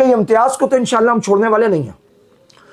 یہ امتیاز کو تو انشاءاللہ ہم چھوڑنے والے نہیں ہیں.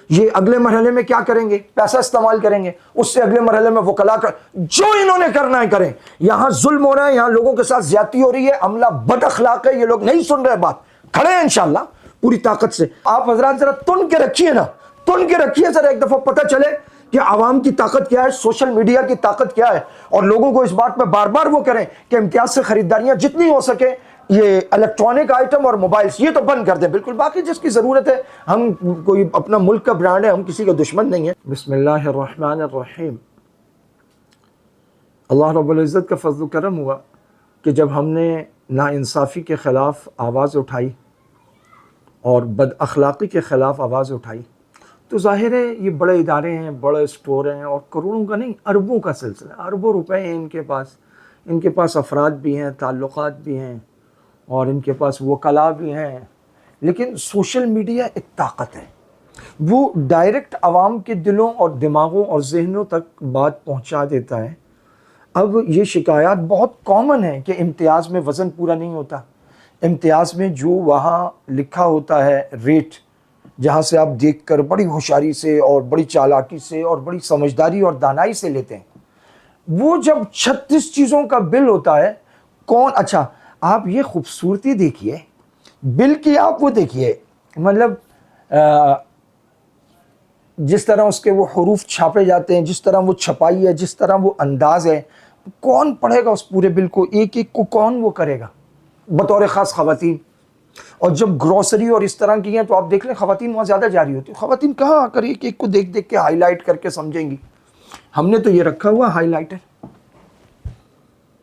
یہ اگلے مرحلے میں کیا کریں گے؟ پیسہ استعمال کریں گے. اس سے اگلے مرحلے میں وکلا جو انہوں نے کرنا ہے کریں. یہاں ظلم ہو رہا ہے, یہاں لوگوں کے ساتھ زیادتی ہو رہی ہے, عملہ بد اخلاق ہے, یہ لوگ نہیں سن رہے بات. کھڑے ہیں انشاءاللہ پوری طاقت سے. آپ حضرات ذرا تن کے رکھیے نا, تن کے رکھیے ذرا, ایک دفعہ پتہ چلے کہ عوام کی طاقت کیا ہے, سوشل میڈیا کی طاقت کیا ہے. اور لوگوں کو اس بات پہ بار بار وہ کریں کہ امتیاز سے خریداریاں جتنی ہو سکے, یہ الیکٹرانک آئٹم اور موبائلز یہ تو بند کر دیں بالکل. باقی جس کی ضرورت ہے, ہم کوئی اپنا ملک کا برانڈ ہے, ہم کسی کا دشمن نہیں ہے. بسم اللہ الرحمن الرحیم. اللہ رب العزت کا فضل و کرم ہوا کہ جب ہم نے ناانصافی کے خلاف آواز اٹھائی اور بد اخلاقی کے خلاف آواز اٹھائی, تو ظاہر ہے یہ بڑے ادارے ہیں, بڑے اسٹور ہیں, اور کروڑوں کا نہیں اربوں کا سلسلہ, اربوں روپے ہیں ان کے پاس افراد بھی ہیں, تعلقات بھی ہیں, اور ان کے پاس وکلا بھی ہیں. لیکن سوشل میڈیا ایک طاقت ہے, وہ ڈائریکٹ عوام کے دلوں اور دماغوں اور ذہنوں تک بات پہنچا دیتا ہے. اب یہ شکایات بہت کامن ہیں کہ امتیاز میں وزن پورا نہیں ہوتا, امتیاز میں جو وہاں لکھا ہوتا ہے ریٹ, جہاں سے آپ دیکھ کر بڑی ہوشیاری سے اور بڑی چالاکی سے اور بڑی سمجھداری اور دانائی سے لیتے ہیں, وہ جب 36 چیزوں کا بل ہوتا ہے, کون, اچھا آپ یہ خوبصورتی دیکھیے بل کی, آپ وہ دیکھیے مطلب جس طرح اس کے وہ حروف چھاپے جاتے ہیں, جس طرح وہ چھپائی ہے, جس طرح وہ انداز ہے, کون پڑھے گا اس پورے بل کو, ایک ایک کو کون وہ کرے گا بطور خاص خواتین. اور جب گروسری اور اس طرح کی ہیں تو آپ دیکھ لیں خواتین وہاں زیادہ جاری ہوتی ہیں. خواتین کہاں آ کر ایک ایک کو دیکھ دیکھ کے ہائی لائٹ کر کے سمجھیں گی. ہم نے تو یہ رکھا ہوا ہائی لائٹر,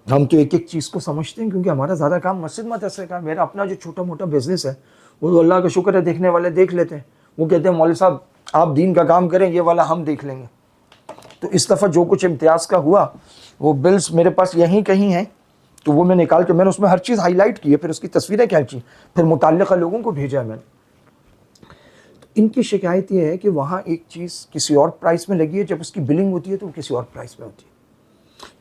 ہم تو ایک ایک چیز کو سمجھتے ہیں کیونکہ ہمارا زیادہ کام مسجد مدرسے کا. میرا اپنا جو چھوٹا موٹا بزنس ہے وہ اللہ کا شکر ہے دیکھنے والے دیکھ لیتے ہیں. وہ کہتے ہیں مولوی صاحب آپ دین کا کام کریں, یہ والا ہم دیکھ لیں گے. تو اس دفعہ جو کچھ امتیاز کا ہوا وہ بلز میرے پاس یہیں کہیں ہیں, تو وہ میں نکال کے, میں نے اس میں ہر چیز ہائی لائٹ کی ہے, پھر اس کی تصویریں کھینچی, پھر متعلقہ لوگوں کو بھیجا ہے میں نے. ان کی شکایت یہ ہے کہ وہاں ایک چیز کسی اور پرائس میں لگی ہے, جب اس کی بلنگ ہوتی ہے تو وہ کسی اور پرائس میں ہوتی ہے.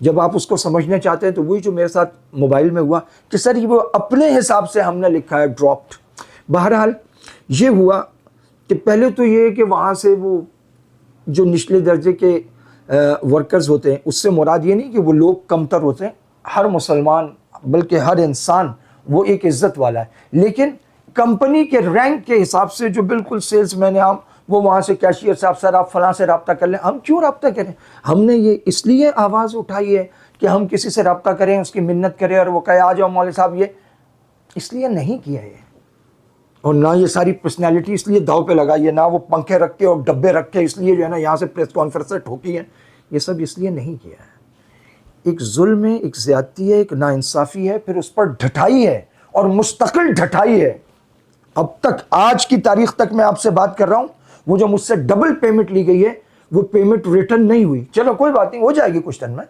جب آپ اس کو سمجھنا چاہتے ہیں تو وہی جو میرے ساتھ موبائل میں ہوا کہ سر یہ وہ اپنے حساب سے ہم نے لکھا ہے ڈراپڈ. بہرحال یہ ہوا کہ پہلے تو یہ کہ وہاں سے وہ جو نچلے درجے کے ورکرز ہوتے ہیں, اس سے مراد یہ نہیں کہ وہ لوگ کمتر ہوتے ہیں, ہر مسلمان بلکہ ہر انسان وہ ایک عزت والا ہے. لیکن کمپنی کے رینک کے حساب سے جو بالکل سیلز مین ہیں, وہ وہاں سے کیشیئر صاحب سر آپ فلاں سے رابطہ کر لیں. ہم کیوں رابطہ کریں؟ ہم نے یہ اس لیے آواز اٹھائی ہے کہ ہم کسی سے رابطہ کریں, اس کی منت کریں اور وہ کہے آ جاؤ مولوی صاحب, یہ اس لیے نہیں کیا ہے. اور نہ یہ ساری پرسنالٹی اس لیے داؤ پہ لگائی ہے, نہ وہ پنکھے رکھ کے اور ڈبے رکھ کے اس لیے جو ہے نا یہاں سے پریس کانفرنس ٹھوکی ہے. یہ سب اس لیے نہیں کیا ہے. ایک ظلم ہے, ایک زیادتی ہے, ایک ناانصافی ہے, پھر اس پر ڈھٹائی ہے اور مستقل ڈھٹائی ہے. اب تک آج کی تاریخ تک میں آپ سے بات کر رہا ہوں, وہ جو مجھ سے ڈبل پیمنٹ لی گئی ہے وہ پیمنٹ ریٹرن نہیں ہوئی. چلو کوئی بات نہیں, ہو جائے گی کچھ دن میں.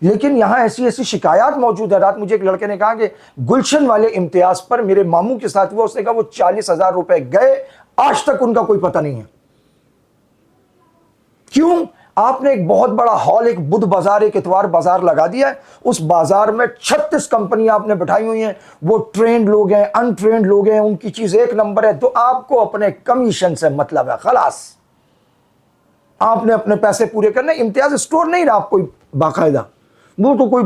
لیکن یہاں ایسی ایسی شکایات موجود ہے. رات مجھے ایک لڑکے نے کہا کہ گلشن والے امتیاز پر میرے ماموں کے ساتھ ہوا, اس نے کہا وہ 40,000 روپے گئے, آج تک ان کا کوئی پتہ نہیں ہے. کیوں؟ آپ نے ایک بہت بڑا ہال, ایک بدھ بازار, ایک اتوار بازار لگا دیا ہے, اس بازار میں 36 کمپنیاں آپ نے بٹھائی ہوئی ہیں, وہ ٹرینڈ لوگ ہیں, ان ٹرینڈ لوگ ہیں, ان کی چیز ایک نمبر ہے, تو آپ کو اپنے کمیشن سے مطلب ہے, خلاص آپ نے اپنے پیسے پورے کرنے. امتیاز اسٹور نہیں رہا آپ کوئی باقاعدہ, وہ تو کوئی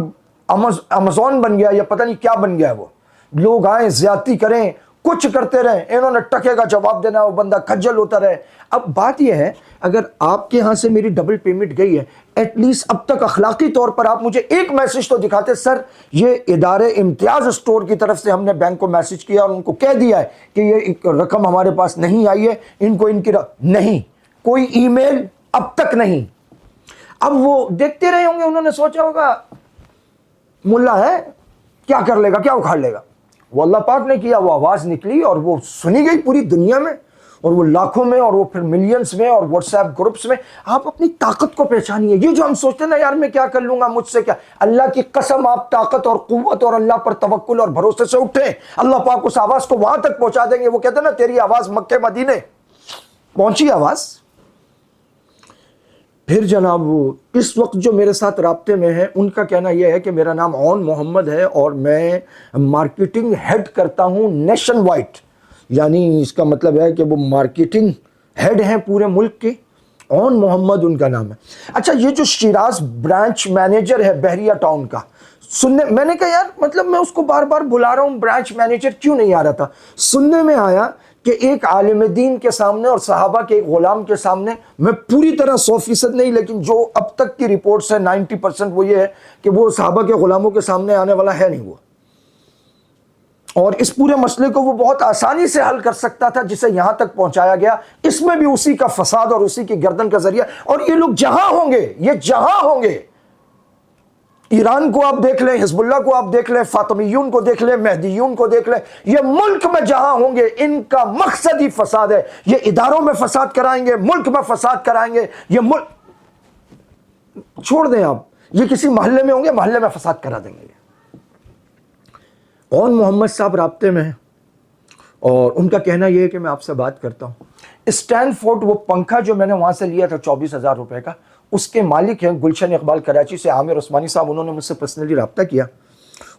امازون بن گیا یا پتہ نہیں کیا بن گیا ہے. وہ لوگ آئیں زیادتی کریں, کچھ کرتے رہیں, انہوں نے ٹکے کا جواب دینا, وہ بندہ کھجل ہوتا رہے. اب بات یہ ہے, اگر آپ کے ہاں سے میری ڈبل پیمنٹ گئی ہے, ایٹ لیسٹ اب تک اخلاقی طور پر آپ مجھے ایک میسج تو دکھاتے, سر یہ ادارے امتیاز اسٹور کی طرف سے ہم نے بینک کو میسج کیا اور ان کو کہہ دیا ہے کہ یہ رقم ہمارے پاس نہیں آئی ہے, ان کو ان کی نہیں, کوئی ای میل اب تک نہیں. اب وہ دیکھتے رہے ہوں گے, انہوں نے سوچا ہوگا ملا ہے کیا کر لے گا, کیا اکھاڑ لے گا. وہ اللہ پاک نے کیا, وہ آواز نکلی اور وہ سنی گئی پوری دنیا میں, اور وہ لاکھوں میں, اور وہ پھر ملینز میں, اور واٹس ایپ گروپس میں. آپ اپنی طاقت کو پہچانیے. یہ جو ہم سوچتے ہیں نا یار میں کیا کر لوں گا, مجھ سے کیا, اللہ کی قسم آپ طاقت اور قوت اور اللہ پر توکل اور بھروسے سے اٹھیں, اللہ پاک اس آواز کو وہاں تک پہنچا دیں گے. وہ کہتے ہیں نا تیری آواز مکے مدینے پہنچی آواز. پھر جناب وہ اس وقت جو میرے ساتھ رابطے میں ہیں, ان کا کہنا یہ ہے کہ میرا نام عون محمد ہے اور میں مارکیٹنگ ہیڈ کرتا ہوں نیشن وائڈ. یعنی اس کا مطلب ہے کہ وہ مارکیٹنگ ہیڈ ہیں پورے ملک کے. اون محمد ان کا نام ہے. اچھا یہ جو شیراز برانچ مینیجر ہے بحریہ ٹاؤن کا, سننے میں نے کہا یار مطلب میں اس کو بار بار بلا رہا ہوں, برانچ مینیجر کیوں نہیں آ رہا تھا. سننے میں آیا کہ ایک عالم دین کے سامنے اور صحابہ کے ایک غلام کے سامنے, میں پوری طرح 100% نہیں لیکن جو اب تک کی رپورٹس ہیں 90% وہ یہ ہے کہ وہ صحابہ کے غلاموں کے سامنے آنے والا ہے نہیں وہ, اور اس پورے مسئلے کو وہ بہت آسانی سے حل کر سکتا تھا جسے یہاں تک پہنچایا گیا. اس میں بھی اسی کا فساد اور اسی کی گردن کا ذریعہ. اور یہ لوگ جہاں ہوں گے, یہ جہاں ہوں گے, ایران کو آپ دیکھ لیں, حزب اللہ کو آپ دیکھ لیں, فاطمیون کو دیکھ لیں, مہدیون کو دیکھ لیں, یہ ملک میں جہاں ہوں گے ان کا مقصد ہی فساد ہے. یہ اداروں میں فساد کرائیں گے, ملک میں فساد کرائیں گے. یہ ملک چھوڑ دیں آپ, یہ کسی محلے میں ہوں گے, محلے میں فساد کرا دیں گے. اون محمد صاحب رابطے میں ہیں اور ان کا کہنا یہ ہے کہ میں آپ سے بات کرتا ہوں. اسٹینڈ فورڈ وہ پنکھا جو میں نے وہاں سے لیا تھا 24,000 روپے کا, اس کے مالک ہیں گلشن اقبال کراچی سے, عامر عثمانی صاحب. انہوں نے مجھ سے پرسنلی رابطہ کیا.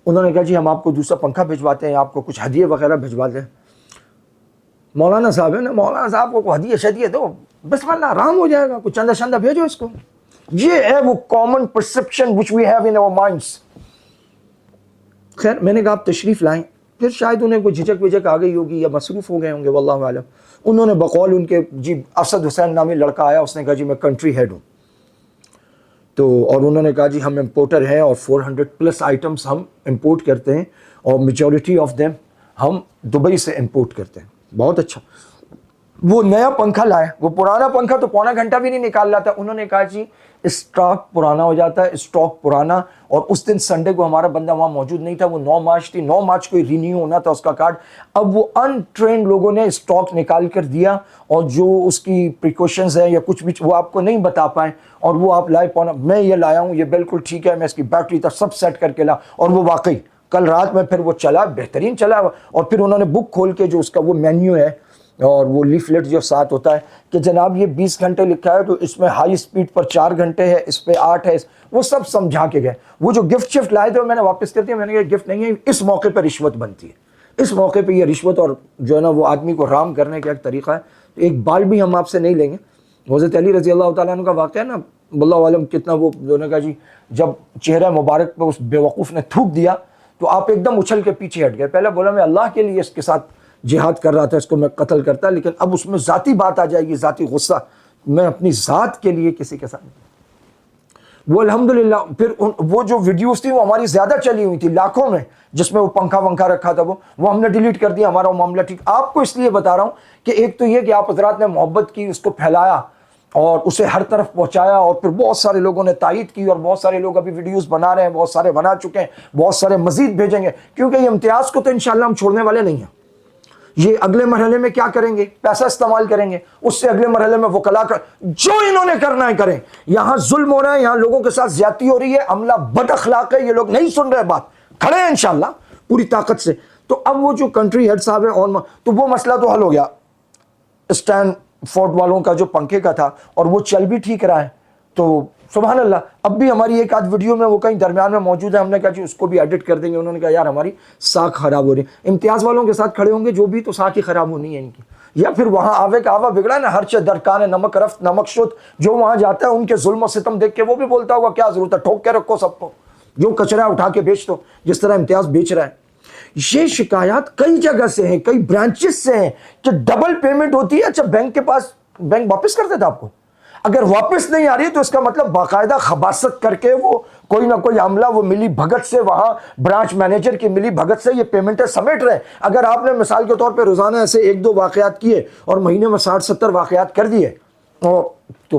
انہوں نے کہا جی ہم آپ کو دوسرا پنکھا بھجواتے ہیں, آپ کو کچھ ہدیے وغیرہ بھجوا دیں. مولانا صاحب ہے نا, مولانا صاحب کو ہدیے شدیے دو, بسم اللہ آرام ہو جائے گا, کچھ چندہ شندہ بھیجو اس کو. یہ ہے وہ common perception which we have in our minds. خیر میں نے کہا آپ تشریف لائیں, پھر شاید انہیں کوئی جھجک وجک آ گئی ہوگی یا مصروف ہو گئے ہوں گے, واللہ عالم. انہوں نے بقول ان کے جی اسد حسین نامی لڑکا آیا, اس نے کہا جی میں کنٹری ہیڈ ہوں تو, اور انہوں نے کہا جی ہم امپورٹر ہیں اور 400+ آئٹمس ہم امپورٹ کرتے ہیں اور میجورٹی آف دیم ہم دبئی سے امپورٹ کرتے ہیں. بہت اچھا. وہ نیا پنکھا لائے, وہ پرانا پنکھا تو پونا گھنٹہ بھی نہیں نکال رہا تھا. انہوں نے کہا جی اسٹاک پرانا ہو جاتا ہے, اسٹاک پرانا. اور اس دن سنڈے کو ہمارا بندہ وہاں موجود نہیں تھا, وہ 9 مارچ تھی, 9 مارچ کو رینیو ہونا تھا اس کا کارڈ. اب وہ ان ٹرینڈ لوگوں نے اسٹاک نکال کر دیا اور جو اس کی پریکاشنز ہیں یا کچھ بھی وہ آپ کو نہیں بتا پائے, اور وہ آپ لائے پونا. میں یہ لایا ہوں, یہ بالکل ٹھیک ہے, میں اس کی بیٹری تک سب سیٹ کر کے لا, اور وہ واقعی کل رات میں پھر وہ چلا, بہترین چلا. اور پھر انہوں نے بک کھول کے جو اس کا وہ مینیو ہے اور وہ لیفلیٹ جو ساتھ ہوتا ہے کہ جناب یہ 20 گھنٹے لکھا ہے تو اس میں ہائی سپیڈ پر 4 گھنٹے ہے, اس پہ 8 ہے, وہ سب سمجھا کے گئے. وہ جو گفٹ شفٹ لائے تھے میں نے واپس کر دیا. میں نے کہا گفٹ نہیں ہے, اس موقع پہ رشوت بنتی ہے, اس موقع پہ یہ رشوت اور جو ہے نا وہ آدمی کو رام کرنے کا ایک طریقہ ہے. ایک بال بھی ہم آپ سے نہیں لیں گے. حضرت علی رضی اللہ تعالیٰ عنہ کا واقعہ ہے نا, اللہ عالم کتنا وہ جو نے کہا جی جب چہرہ مبارک پہ اس بیوقوف نے تھوک دیا تو آپ ایک دم اچھل کے پیچھے ہٹ گئے. پہلے بولا میں اللہ کے لیے اس کے ساتھ جہاد کر رہا تھا, اس کو میں قتل کرتا, لیکن اب اس میں ذاتی بات آ جائے گی, ذاتی غصہ, میں اپنی ذات کے لیے کسی کے ساتھ. وہ الحمدللہ پھر وہ جو ویڈیوز تھی وہ ہماری زیادہ چلی ہوئی تھی, لاکھوں میں, جس میں وہ پنکھا ونکھا رکھا تھا, وہ ہم نے ڈیلیٹ کر دیا. ہمارا وہ معاملہ ٹھیک. آپ کو اس لیے بتا رہا ہوں کہ ایک تو یہ کہ آپ حضرات نے محبت کی, اس کو پھیلایا اور اسے ہر طرف پہنچایا, اور پھر بہت سارے لوگوں نے تائید کی, اور بہت سارے لوگ ابھی ویڈیوز بنا رہے ہیں, بہت سارے بنا چکے ہیں, بہت سارے مزید بھیجیں گے, کیونکہ یہ امتیاز کو تو انشاءاللہ ہم چھوڑنے والے نہیں ہیں. یہ اگلے مرحلے میں کیا کریں گے, پیسہ استعمال کریں گے, اس سے اگلے مرحلے میں وکلا کر جو انہوں نے کرنا ہے کریں. یہاں ظلم ہو رہا ہے, یہاں لوگوں کے ساتھ زیادتی ہو رہی ہے, عملہ بد اخلاق ہے, یہ لوگ نہیں سن رہے بات, کھڑے ہیں انشاءاللہ پوری طاقت سے. تو اب وہ جو کنٹری ہیڈ صاحب ہے اور تو وہ مسئلہ تو حل ہو گیا اسٹینڈ فورڈ والوں کا جو پنکھے کا تھا, اور وہ چل بھی ٹھیک رہا ہے. تو سبحان اللہ اب بھی ہماری ایک آدھ ویڈیو میں وہ کہیں درمیان میں موجود ہے, ہم نے کہا جی اس کو بھی ایڈٹ کر دیں گے. انہوں نے کہا یار ہماری ساکھ خراب ہو رہی ہے. امتیاز والوں کے ساتھ کھڑے ہوں گے جو بھی, تو ساکھ ہی خراب ہونی ہے ان کی. یا پھر وہاں آوے کا آوا بگڑا نا, ہر چیز درکان نمک رفت نمک شد, جو وہاں جاتا ہے ان کے ظلم و ستم دیکھ کے وہ بھی بولتا ہوگا کیا ضرورت ہے, ٹھوک کے رکھو سب کو, جو کچرا اٹھا کے بیچ دو, جس طرح امتیاز بیچ رہا ہے. یہ شکایات کئی جگہ سے ہیں, کئی برانچز سے ہیں کہ ڈبل پیمنٹ ہوتی ہے. اچھا بینک کے پاس, بینک واپس کر دیتا آپ کو, اگر واپس نہیں آ رہی تو اس کا مطلب باقاعدہ خباثت کر کے وہ کوئی نہ کوئی عملہ وہ ملی بھگت سے, وہاں برانچ مینیجر کی ملی بھگت سے یہ پیمنٹیں سمیٹ رہے. اگر آپ نے مثال کے طور پہ روزانہ ایسے 1-2 واقعات کیے اور مہینے میں 60-70 واقعات کر دیے, تو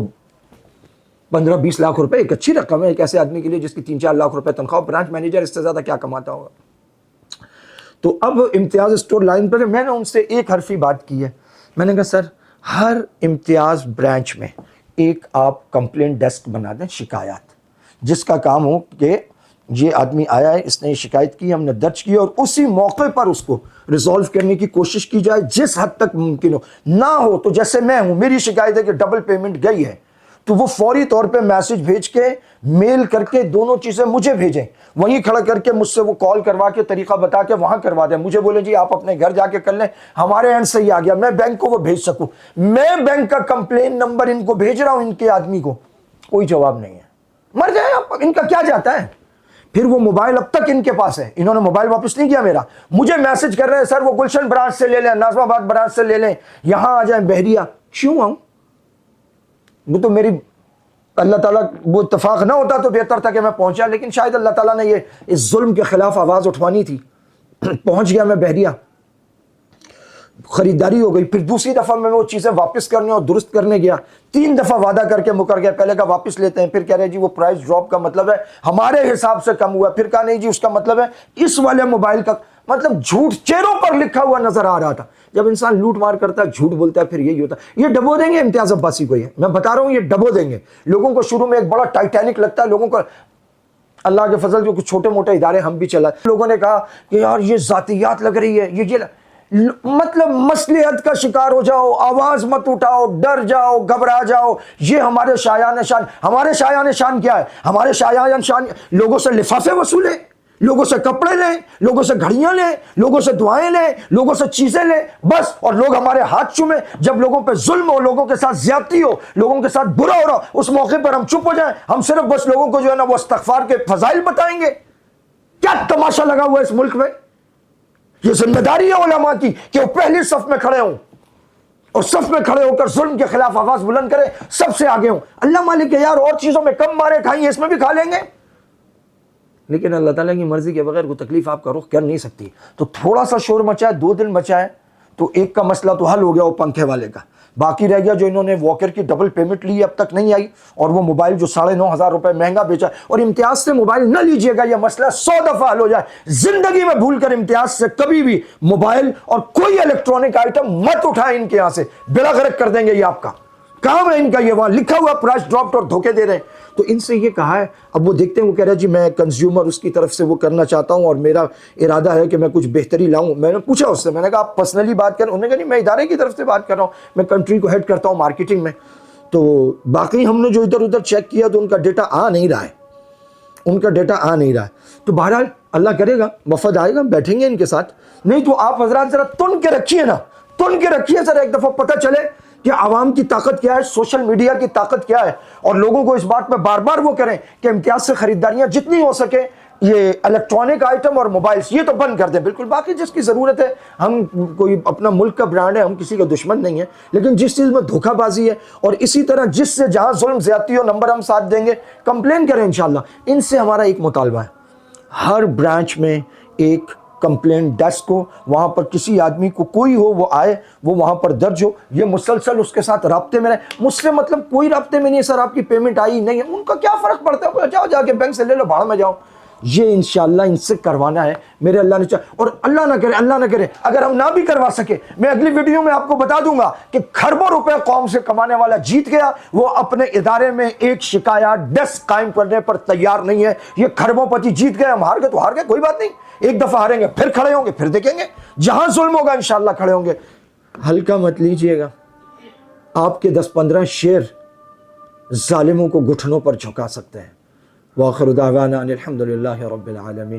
15-20 لاکھ روپے ایک اچھی رقم ہے ایک ایسے آدمی کے لیے جس کی 3-4 لاکھ روپے تنخواہ. برانچ مینیجر اس سے زیادہ کیا کماتا ہوگا. تو اب امتیاز اسٹور لائن پر میں نے ان سے ایک حرفی بات کی ہے. میں نے کہا سر ہر امتیاز برانچ میں ایک آپ کمپلینٹ ڈیسک بنا دیں, شکایات, جس کا کام ہو کہ یہ آدمی آیا ہے, اس نے یہ شکایت کی, ہم نے درج کی, اور اسی موقع پر اس کو ریزالو کرنے کی کوشش کی جائے جس حد تک ممکن ہو. نہ ہو تو جیسے میں ہوں, میری شکایت ہے کہ ڈبل پیمنٹ گئی ہے, تو وہ فوری طور پہ میسج بھیج کے میل کر کے دونوں چیزیں مجھے بھیجیں, وہیں کھڑا کر کے مجھ سے وہ کال کروا کے طریقہ بتا کے وہاں کروا دیں, مجھے بولیں جی آپ اپنے گھر جا کے کر لیں, ہمارے اینڈ سے ہی آ گیا, میں بینک کو وہ بھیج سکوں. میں بینک کا کمپلین نمبر ان کو بھیج رہا ہوں, ان کے آدمی کو کوئی جواب نہیں ہے. مر جائے اب ان کا کیا جاتا ہے. پھر وہ موبائل اب تک ان کے پاس ہے, انہوں نے موبائل واپس نہیں کیا میرا, مجھے میسج کر رہے ہیں سر وہ گلشن برانچ سے لے لیں, ناظم آباد برانچ سے لے لیں, یہاں آ جائیں بحریہ. کیوں آؤں؟ وہ تو میری اللہ تعالیٰ وہ اتفاق نہ ہوتا تو بہتر تھا کہ میں پہنچا, لیکن شاید اللہ تعالیٰ نے یہ اس ظلم کے خلاف آواز اٹھوانی تھی. پہنچ گیا میں بحریہ, خریداری ہو گئی. پھر دوسری دفعہ میں وہ چیزیں واپس کرنے اور درست کرنے گیا, 3 دفعہ وعدہ کر کے مکر گیا. پہلے کا واپس لیتے ہیں, پھر کہہ رہے جی وہ پرائس ڈراپ کا مطلب ہے ہمارے حساب سے کم ہوا, پھر کہا نہیں جی اس کا مطلب ہے اس والے موبائل کا, مطلب جھوٹ چہروں پر لکھا ہوا نظر آ رہا تھا. جب انسان لوٹ مار کرتا ہے, جھوٹ بولتا ہے, پھر یہی ہوتا ہے. یہ ڈبو دیں گے امتیاز عباسی کو, یہ میں بتا رہا ہوں, یہ ڈبو دیں گے. لوگوں کو شروع میں ایک بڑا ٹائٹینک لگتا ہے, لوگوں کو اللہ کے فضل جو کچھ چھوٹے موٹے ادارے ہم بھی چلائے, لوگوں نے کہا کہ یار یہ ذاتیات لگ رہی ہے, یہ مطلب مصلحت کا شکار ہو جاؤ, آواز مت اٹھاؤ, ڈر جاؤ, گھبرا جاؤ. یہ ہمارے شایان شان, ہمارے شایان شان کیا ہے؟ ہمارے شایان شان لوگوں سے لفافے وصولیں, لوگوں سے کپڑے لیں, لوگوں سے گھڑیاں لیں, لوگوں سے دعائیں لیں, لوگوں سے چیزیں لیں بس, اور لوگ ہمارے ہاتھ چومیں. جب لوگوں پہ ظلم ہو, لوگوں کے ساتھ زیادتی ہو, لوگوں کے ساتھ برا ہو رہا, اس موقع پر ہم چپ ہو جائیں. ہم صرف بس لوگوں کو جو ہے نا وہ استغفار کے فضائل بتائیں گے. کیا تماشا لگا ہوا ہے اس ملک میں. یہ ذمہ داری ہے علماء کی کہ وہ پہلی صف میں کھڑے ہوں اور صف میں کھڑے ہو کر ظلم کے خلاف آواز بلند کریں, سب سے آگے ہوں. اللہ مالک ہے یار, اور چیزوں میں کم مارے کھائیں, اس میں بھی کھا لیں گے, لیکن اللہ تعالیٰ کی مرضی کے بغیر کوئی تکلیف آپ کا رخ کر نہیں سکتی. تو تھوڑا سا شور مچائے, 2 دن مچائے, تو ایک کا مسئلہ تو حل ہو گیا وہ پنکھے والے کا. باقی رہ گیا جو انہوں نے واکر کی ڈبل پیمنٹ لی اب تک نہیں آئی, اور وہ موبائل جو 9,500 روپے مہنگا بیچا. اور امتیاز سے موبائل نہ لیجئے گا, یہ مسئلہ 100 دفعہ حل ہو جائے. زندگی میں بھول کر امتیاز سے کبھی بھی موبائل اور کوئی الیکٹرانک آئٹم مت اٹھائیں ان کے یہاں سے, بلا غرق کر دیں گے. یہ آپ کا کام ہے, ان کا یہ وہاں لکھا ہوا پرائس ڈراپ اور دھوکے دے رہے ہیں. تو ان سے یہ کہا ہے, اب وہ دیکھتے ہیں, وہ کہہ رہے ہیں جی میں کنزیومر اس کی طرف سے وہ کرنا چاہتا ہوں اور میرا ارادہ ہے کہ میں کچھ بہتری لاؤں. میں نے پوچھا اس سے, میں نے کہا آپ پرسنلی بات کریں؟ انہوں نے کہا نہیں میں ادارے کی طرف سے بات کر رہا ہوں, میں کنٹری کو ہیڈ کرتا ہوں مارکیٹنگ میں. تو باقی ہم نے جو ادھر ادھر چیک کیا تو ان کا ڈیٹا آ نہیں رہا ہے, ان کا ڈیٹا آ نہیں رہا ہے. تو بہرحال اللہ کرے گا وفد آئے گا, بیٹھیں گے ان کے ساتھ. نہیں تو آپ حضرات ذرا تن کے رکھیے نا, تن کے رکھیے ذرا, ایک دفعہ پتہ چلے کہ عوام کی طاقت کیا ہے, سوشل میڈیا کی طاقت کیا ہے. اور لوگوں کو اس بات پہ بار بار وہ کریں کہ امتیاز سے خریداریاں جتنی ہو سکے یہ الیکٹرانک آئٹم اور موبائلز یہ تو بند کر دیں بالکل. باقی جس کی ضرورت ہے, ہم کوئی اپنا ملک کا برانڈ ہے, ہم کسی کا دشمن نہیں ہے, لیکن جس چیز میں دھوکہ بازی ہے اور اسی طرح جس سے جہاں ظلم زیادتی ہو نمبر ہم ساتھ دیں گے, کمپلین کریں انشاءاللہ. ان سے ہمارا ایک مطالبہ ہے, ہر برانچ میں ایک کمپلین ڈیسک ہو, وہاں پر کسی آدمی کو کوئی ہو وہ آئے, وہ وہاں پر درج ہو, یہ مسلسل اس کے ساتھ رابطے میں رہے. مجھ سے مطلب کوئی رابطے میں نہیں ہے سر آپ کی پیمنٹ آئی نہیں ہے, ان کا کیا فرق پڑتا ہے, جاؤ جا کے بینک سے لے لو, بھاڑ میں جاؤ. یہ انشاءاللہ ان سے کروانا ہے میرے اللہ نے چاہا. اور اللہ نہ کرے اگر ہم نہ بھی کروا سکے, میں اگلی ویڈیو میں آپ کو بتا دوں گا کہ کھربوں روپے قوم سے کمانے والا جیت گیا, وہ اپنے ادارے میں ایک شکایات ڈیسک قائم کرنے پر تیار نہیں ہے. یہ کھربوں پتی جیت گئے, ہم ہار گئے تو ہار گئے, کوئی بات نہیں, ایک دفعہ ہاریں گے پھر کھڑے ہوں گے, پھر دیکھیں گے جہاں ظلم ہوگا انشاءاللہ کھڑے ہوں گے. ہلکا مت لیجئے گا, آپ کے 10-15 شعر ظالموں کو گھٹنوں پر جھکا سکتے ہیں. وآخر دعوانا ان الحمد للہ رب العالمین.